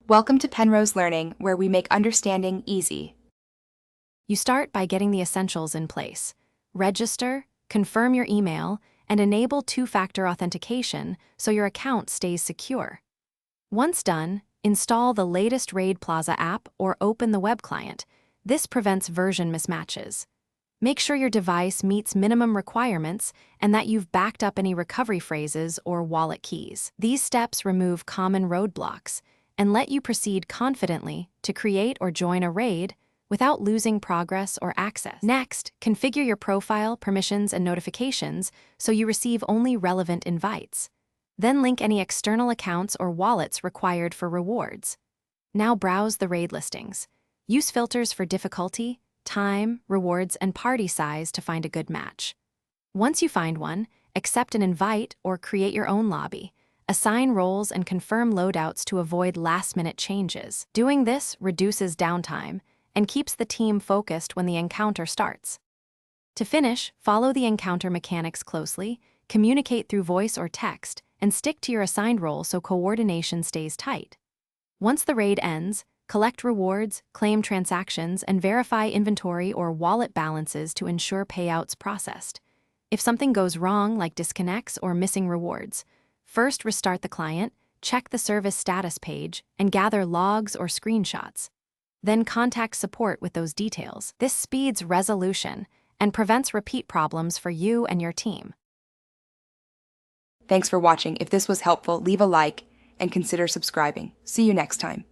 Welcome to Penrose Learning, where we make understanding easy. You start by getting the essentials in place. Register, confirm your email, and enable two-factor authentication so your account stays secure. Once done, install the latest Raid Plaza app or open the web client. This prevents version mismatches. Make sure your device meets minimum requirements and that you've backed up any recovery phrases or wallet keys. These steps remove common roadblocks and let you proceed confidently to create or join a raid without losing progress or access. Next, configure your profile, permissions, and notifications so you receive only relevant invites. Then link any external accounts or wallets required for rewards. Now browse the raid listings. Use filters for difficulty, time, rewards, and party size to find a good match. Once you find one, accept an invite or create your own lobby. Assign roles and confirm loadouts to avoid last-minute changes. Doing this reduces downtime and keeps the team focused when the encounter starts. To finish, follow the encounter mechanics closely, communicate through voice or text, and stick to your assigned role so coordination stays tight. Once the raid ends, collect rewards, claim transactions, and verify inventory or wallet balances to ensure payouts processed. If something goes wrong, like disconnects or missing rewards, first restart the client, check the service status page, and gather logs or screenshots. Then contact support with those details. This speeds resolution and prevents repeat problems for you and your team. Thanks for watching. If this was helpful, leave a like and consider subscribing. See you next time.